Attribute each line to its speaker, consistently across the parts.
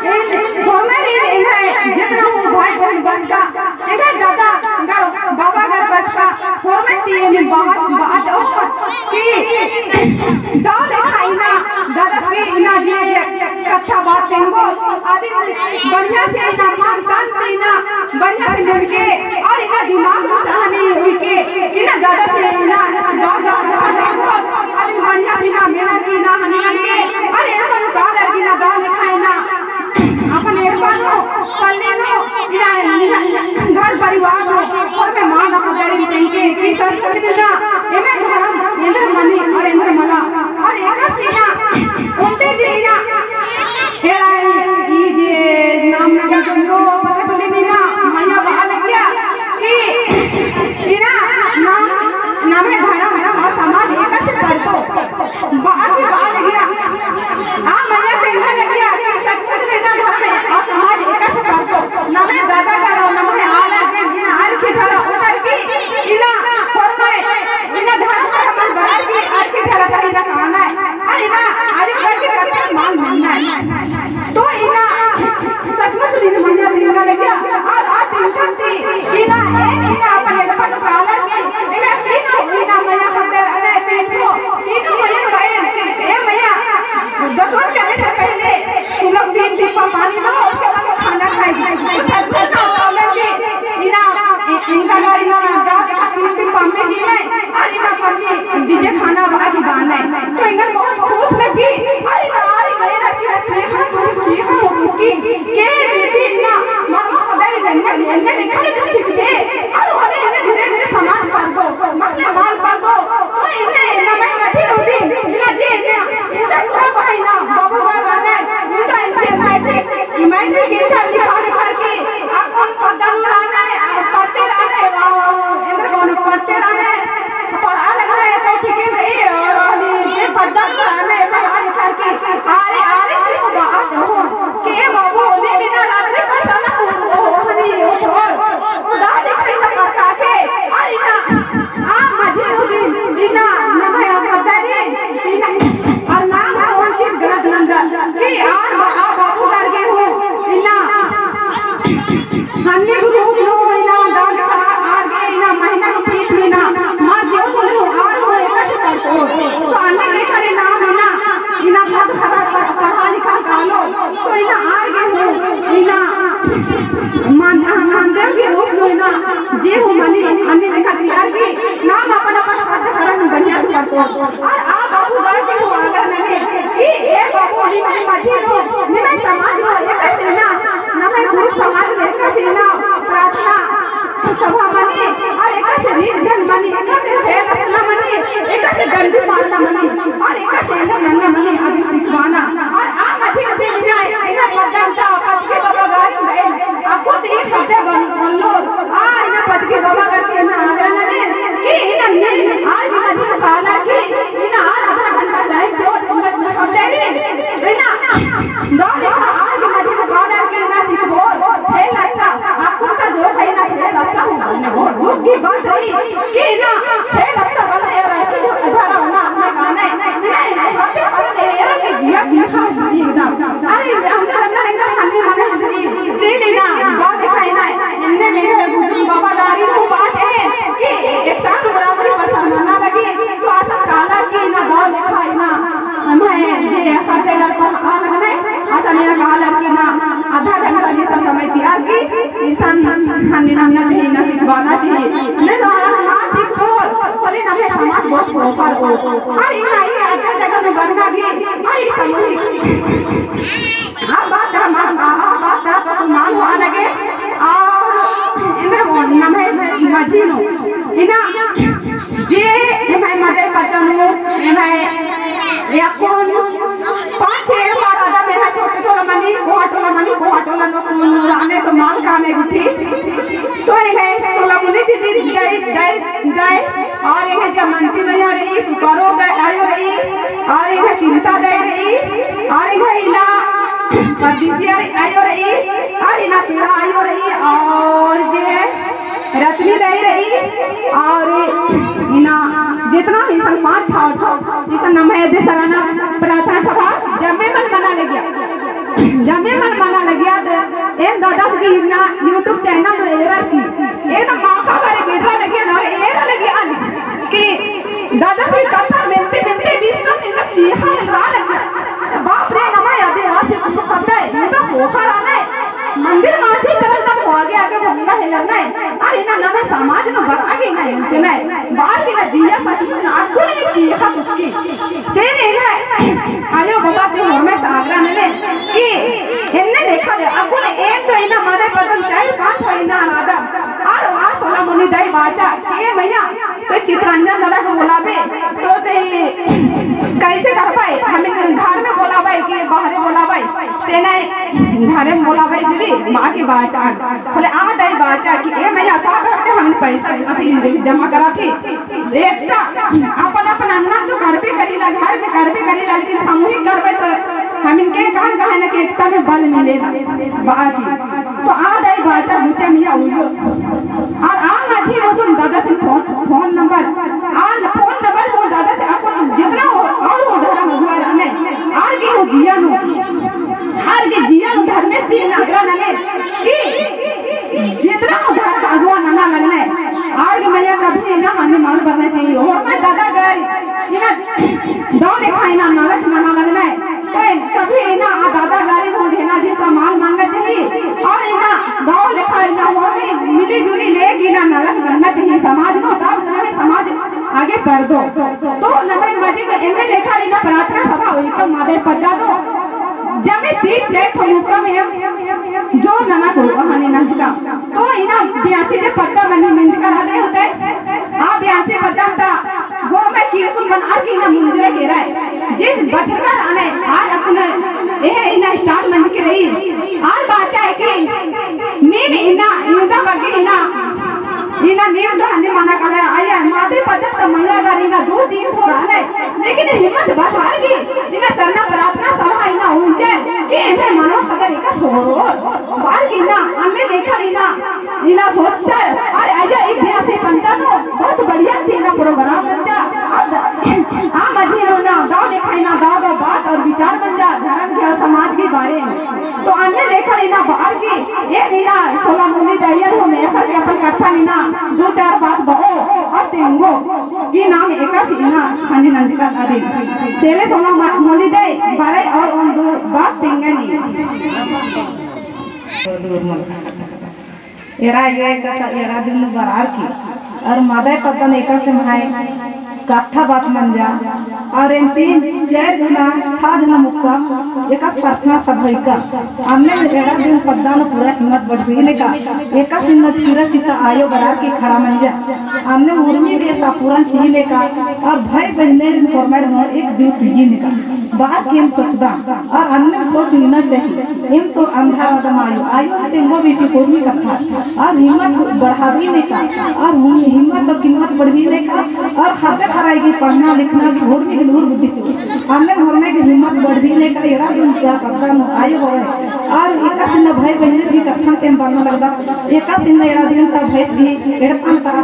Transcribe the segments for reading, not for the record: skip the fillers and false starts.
Speaker 1: घोरमें इन्हें जितना वो भाई बहन बचका इन्हें दादा बाबा घर बचका घोरमें तीन बात कि दादा दिखाई ना दादा के इना दिए कच्चा बात तेंगो आदि बढ़िया से इना मान कान से इना बढ़िया से मिलके और इना दिमाग में सहनी हुई के इना दादा से इना दादा आदि बढ़िया बिना मेरा की ना हनी के अरे हम दादा की ना दाल खाए ना अपने बानो पल्ले नो घर परिवार हो और मैं मां ना पकड़ी देंगे कि संस्कृति ना एमे धर्म इंद्र मनी और इंद्र मला और एक सीना उनते जीना ये जे नाम ना जो पता बोले मीना मैया बाहर गया कि इना नाम है धर्म है और समाज एक से कर दो बाहर गया हां मैया कहने लगी कि सचमुच में ना धर्म है और समाज एक से कर दो नाम है दादा का नाम है आला के बिना हर की तरह उधर की इना फरमाए इना धर्म का हम बाहर की आज की तरह तरीका खाना है और इना आज करके करके मान मिलना है तो इना सचमुच दिन मैया दिन लगे और आज दिन करती इना अपने पट काला की इना तीनों इना मैया करते अरे तीनों मैया भाई ए मैया दसवां चले थे पहले तुम लोग 3 टिप्पा पानी दो उसके बाद खाना खाएगी सचमुच ना जी इना इनका गाड़ी ना जा 3 टिप्पा में जी नहीं और इना करनी डीजे खाना बाकी गाना है तो इनका बहुत खुश लगी अरे नारी गए ना कि की के दीदी ना मामा पढ़ाई जन्नत निकल के और वाले इन्हें धीरे-धीरे समाज कर दो मतलब माल कर दो तो इन्हें नमक मठी होती इना दे इनका पूरा भाई ना बाबू बाबा गाना इनका इनके मैट्रिक एग्जाम निकाल करके आपको पढ़ाना रहना है पढ़ते रहना है इंद्र कौन पढ़ते रहना है पढ़ा लगना है तो ठीक है और ये पढ़ना रहना है पढ़ा लिखा के आरे क्यों बात हो के बाबू ने बिना रात्रि पर साला हनी उड़ा दिखाई ना करता के अरे ना आ मजे होगी बिना नमय पतारी बिना और नाम कौन सी गलत नंबर कि और बाबू कर गए हो बिना हमने ग्रुप लो बिना डांस आ गए ना महीना की फीस लेना मां जो बोलो और वो एक कर तो आने के करे नाम है ना बिना सब पढ़ा लिखा गालो तो इना आ गए हो बिना मान देव के रूप में ना जे हो मनी अन्य लिखा तैयार की नाम अपन करन बढ़िया करतो और आ बाबू बाजी हो आगे नहीं कि ए बाबू ही नहीं मजी लो मैं समाज लो एक से ना मैं पूरे समाज में एक से ना प्रार्थना सभा मनी और एक से रीजन मनी एक से सेवा करना मनी एक से गंदी मारना मनी और एक से नन्ना मनी आदि सिखवाना और आ मजी दे बिना इना पदम था पद के बाबा गाड़ी गए आपको तो ये शब्द बन लो आ इना पद के बाबा करते ना आगे नहीं कि इना आज मजी खाना की इना आधा घंटा टाइम जो तेरी इना दो आज मजी खाना की ना सिखो खेल अच्छा आपको का जो है ना खेल अच्छा हो बहुत की बात रही कि ना खेल अच्छा बना है रहती है अधारा होना अपना गाना नहीं सबसे पहले ये कि जिया एकदम अरे अंदर एकदम खाने वाले से ना बात दिखाई ना इनने मेरे बाबा दारी को बात है कि एक साथ बराबरी पर समझना लगी तो आसा काला की ना बात दिखाई ना हमें ये फटे लड़का आ रहा है आसा मेरा काला की ना आधा घंटा जैसा समय तैयार की इंसान खाने ना चाहिए ना सिखवाना चाहिए नहीं तो ना सीखो अरे ना समाज बहुत प्रोपर हो अरे नहीं अच्छा जगह में बनना भी अरे समझ आप बात मान हुआ लगे और इंद्र नाम है मजीनो इना जे मैं मदे पतनु मैं या कौन 5-6 बार आधा मेरा छोटे मनी को हटोला नो आने तो माल खाने गुठी तो ये सोला मुनि दीदी गए और ये जमंती में आ रही करो गए आयो रही और ये चिंता दे रही और ये इना परदिसिया आयो रही और इना पीड़ा आयो रही और जे रत्नी दे रही और इना जितना ही सन 5-6 इस नमः दे सराना प्रार्थना सभा जमे मन बना ले गया जमे मन बना एक दादा की ना YouTube चैनल में एरर की एक माखा करे वीडियो लगे ना एरर लगी आने कि दादा की कथा मिलते मिलते 20 मिनट चीखा हिलवा लगे बाप रे नमा याद है तुमको पता है तो पोखर आना है मंदिर मासी तरह तक हो आगे आगे भंगा हिलना है अरे ना ना समाज में बढ़ आगे ना इंचना है बाहर की ना दिया सच में आपको नहीं चीखा तुझकी से नहीं है आयो बाबा के घर में आगरा में कि इन्हें देखा है आपको एक तो इना मारे बदन चाहे 5 महीना आदा और आज सोना मुनि दाई बाचा ये भैया तो चित्रांजन दादा को बुलावे तो ते कैसे कर पाए हमें घर में बुलावे कि बाहर बुलावे सेना घर में बुलावे दीदी मां की बाचा बोले आ दाई बाचा कि ए भैया साथ करके हमने पैसा अभी जमा करा थी एकटा अपन अपन अन्ना जो घर पे करीला घर में घर पे करीला लेकिन सामूहिक करबे तो हम इनके कहां ना कि एकता में बल मिलेगा बाकी तो आ दाई बाचा मुझे मिया उयो और आ माझी वो तुम दादा से फोन नंबर वो दादा से अपन जितना हो और वो धर्म हुआ रहने आर की हो दिया नो आर की दिया नो धर्म में तीन अगला नने कि जितना हो धर्म अगवा नना लगने आर की मैया कभी ना हमें मान करने चाहिए और मैं दादा गई इना दो दिखाई ना नरक नना लगने तो कभी इना आ दादा गाड़ी हो देना जी सामान मांगना चाहिए और इना दो दिखाई ना वो मिली जुली लेगी ना नरक लगना चाहिए समाज में तब नवे समाज आगे कर दो तो नवे मजी में इनने देखा इना प्रार्थना सभा हुई तो मादे पड्डा दो जब मैं 30 जय खमुका में जो नना को कहानी नंदा तो इना 82 के पट्टा बनी मिंट करा दे होते हां 82 पट्टा था वो मैं कीसु बना के ना मुंडे के रहे जिस बचकर आने आज अपने ए इना स्टार्ट मन के रही आज बाचा है कि नीम इना इना बगी इना नीम तो हने मना कर आया मादे पता तो मंगलवार इना 2 दिन हो रहा है लेकिन हिम्मत बढ़ाएगी इना करना प्रार्थना सभा इना हुई है कि इन्हें मनो पता का छोड़ो बाल इना हमने देखा इना सोचता अरे आजा 185 बहुत बढ़िया थी ना प्रोग्राम बन जा हां मधी ना दाव देखा ना दाव बात और विचार बन जा धर्म के और समाज के बारे में तो अन्य देखा इना बाहर की ये इना सोला मुनि जाइए हो मैं कर अपन कथा इना 2-4 बात बहो और तेंगो की नाम एका इना खानी नंदिका आदि चले सोला मुनि दे बारे और उन 2 बात तेंगनी एरा ये कथा एरा दिन बाहर की और मादे पतन एका से भाई कथा बात मन जा और इन 3-4 जना 6 जना मुक्का एक प्रार्थना सभा का हमने एरा दिन पद्दान पूरा हिम्मत बढ़ी ने का एक सिन्नत पूरा सीता आयो बरा के खड़ा मन जा हमने उर्मी के सापूरन छीले का और भाई बहने फरमाए न एक दिन पीजी ने का बात के हम सोचदा और अन्य सोच लेना चाहिए हम तो अंधा आदम आयो तेंगो बेटी कोई कथा और हिम्मत बढ़ावी ने का और हिम्मत और हिम्मत बढ़ी ने का और खाते कराएगी पढ़ना लिखना भी घोर में नूर बुद्धि हमने भरने की हिम्मत बढ़ी ने का एरा दिन क्या पता न आयो होए और एका दिन भाई बहन की कथा के बनने लगदा एका दिन एरा दिन का भैंस भी एड़पन का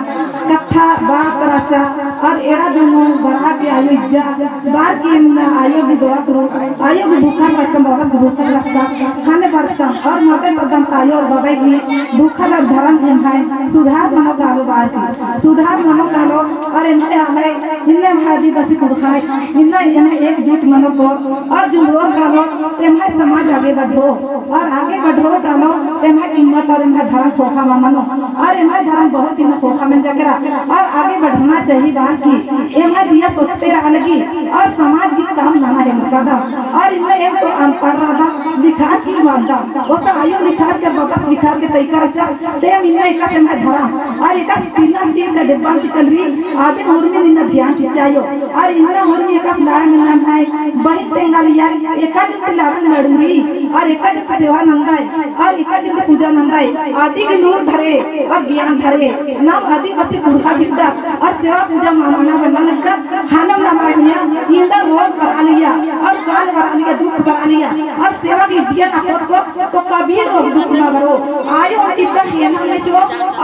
Speaker 1: कथा बात राचा और एरा दिन बढ़ा के आयो इज्जा बात की आयो की दुआ करो आयो की भूखा रखम बहुत भूखा रखता खाने बरसा और माते मदन आयो और बाबा की भूखा का धर्म है सुधार मनो कालो बात सुधार मनो कालो और इनसे हमें इनने भाजी बसी कुड़खाए इनने इन्हें एकजुट मनो को और जो लोग कालो इनमें समाज आगे बढ़ो और आगे बढ़ो कालो इनमें कीमत और इनमें धर्म सोखा मनो और इनमें धर्म बहुत ही सोखा में जगरा और आगे बढ़ना चाहिए बात की इनमें दिया सोचते रहलगी और समाज की काम ना है कदम और इनमें एक तो अनपढ़ रहा लिखा की वादा वो तो आयो लिखा के बकस लिखा के तैका रचा ते इनमें एक से मैं धरा और एक तीन दिन का डिब्बा चल रही आगे और में निना ध्यान सिंचायो और इनरा और में एक लाड़ में नाम है बड़ी तेंगालिया एक दिन लाड़ लड़ूरी और एक दिन सेवा नंदाई और एक दिन पूजा नंदाई आदि के नूर धरे और ज्ञान धरे नाम आदि बसी कुड़का दिखदा और सेवा पूजा मानना बनना का खाना नामानिया इंदा रोज करा लिया और काल करा लिया दुख करा लिया और सेवा की दिया को तो कभी रोग दुख ना करो आयो इतना खेना में जो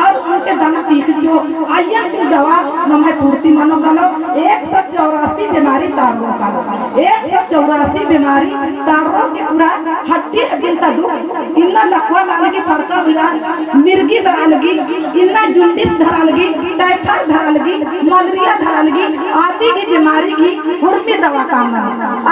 Speaker 1: और उनके दाना तीख जो आया की दवा नमे पूर्ति मानो कालो 184 बीमारी तारो कालो 184 बीमारी तारो के पूरा हड्डी हड्डी का दुख इन्ना लखवा लाने धरालगी, टाइफाइड धरालगी, मलेरिया धरालगी, आदि की बीमारी की हुर्मी दवा काम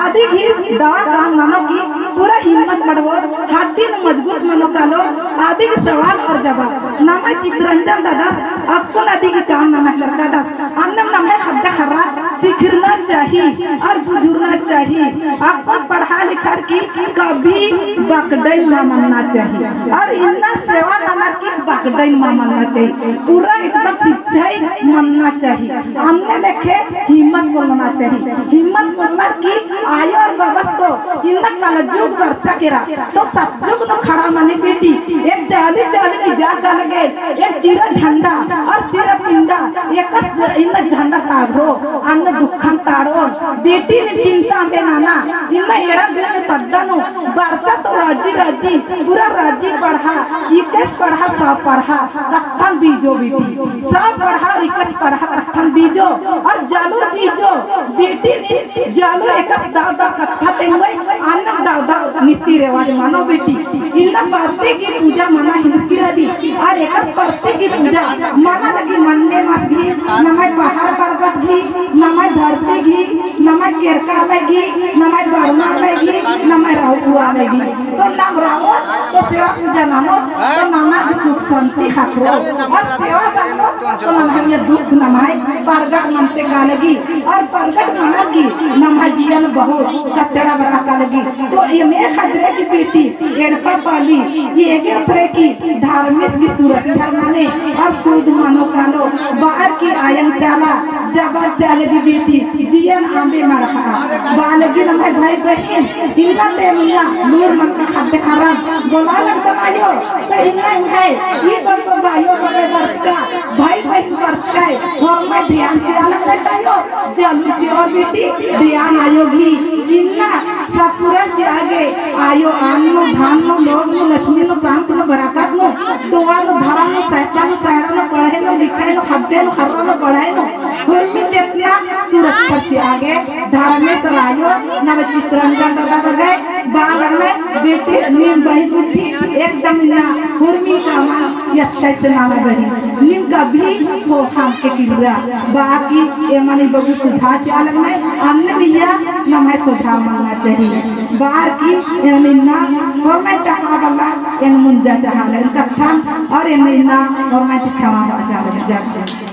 Speaker 1: आदि की दवा काम नामों की पूरा हिम्मत बढ़वो, हड्डी न मजबूत मनो कालो, आदि के सवाल और जवाब नामा चित्रंजन दादा आपको नदी की काम नामा करता था। अन्नम नामे हड्डा खर्रा सीखना चाहिए और बुझुरना चाहिए। आपको पढ़ा लिखा की कभी बकड़ई ना मानना चाहिए और इतना सेवा नामा की बकड़ई ना मानना चाहिए। पूरा एकदम शिक्षाई मानना चाहिए। हमने देखे हिम्मत बोलना चाहिए। हिम्मत बोलना की आयो और बबस को इतना कलजुग कर सकेरा तो सत्युग न खड़ा माने बेटी एक चाली की जाकर लगे एक चिरा झंडा और सिरा पिंडा एक इन झंडा ताड़ो अन्न दुखम ताड़ो बेटी ने चिंता में नाना इन एड़ा दिन पद्दनो बरसा तो राजी पूरा राजी पढ़ा इकस पढ़ा सब पढ़ा कथन बीजो बेटी सब पढ़ा इकस पढ़ा कथन बीजो और जालू बीजो बेटी ने जालू एक दादा कथा तेंगे अन्न दादा नीति रिवाज मानो बेटी इन पर्दे की पूजा माना हिंदी रही और एक पर्दे की पूजा माना लगी मंडे मत घी नमक बाहर पर्वत घी नमक धरती घी नमक केरका लगी नमक बर्मा लगी नमक राहुआ लगी तो नाम राहो तो सेवा पूजा नामो तो नामा सुख शांति खातो और सेवा बनो तो नाम ये दुख नमाय प्रगट मनते का लगी और प्रगट माना की नमक जीवन बहुत कचड़ा बना का लगी तो ये मैं खतरे की बेटी एड़का पाली ये एक अपरे की धार्मिक की सुरक्षा माने और खुद मानो कालो बाहर की आयन चाला जबर चालेगी बेटी जीवन आंबे मरहा बालगी नमः भाई बहन इनका तेमिया नूर मन का खाते खराब बोला लग समायो तो इनका है ये तो भाइयों बड़े वर्ष का भाई बहन वर्ष का और मैं ध्यान से अलग रहता हो जल्दी से और बेटी ध्यान आयोगी इनका सपुरा से आगे आयो आनो धानो लोग लक्ष्मी नो प्रांत नो बरकत नो दुआ नो धरा नो सहता नो सहरा नो पढ़े नो लिखे नो खद्दे नो खर्रा नो पढ़ाए नो हुर्मी तेतिया सुरक्षा से आगे धार्मिक रायो नव चित्रंजन दादा बगे बाग में बेटी नीम बही उठी एकदम ना हुर्मी का मां अच्छा से नाम गई नीम का भी हो हम के किलिया बाकी ये मानी बबू सुधा के अलग में अन्य बिया न मैं सुधा मानना चाहिए बाहर की ये ना और मैं चाहा वाला ये मुंजा चाहा ले कथा और ये ना और मैं चाहा वाला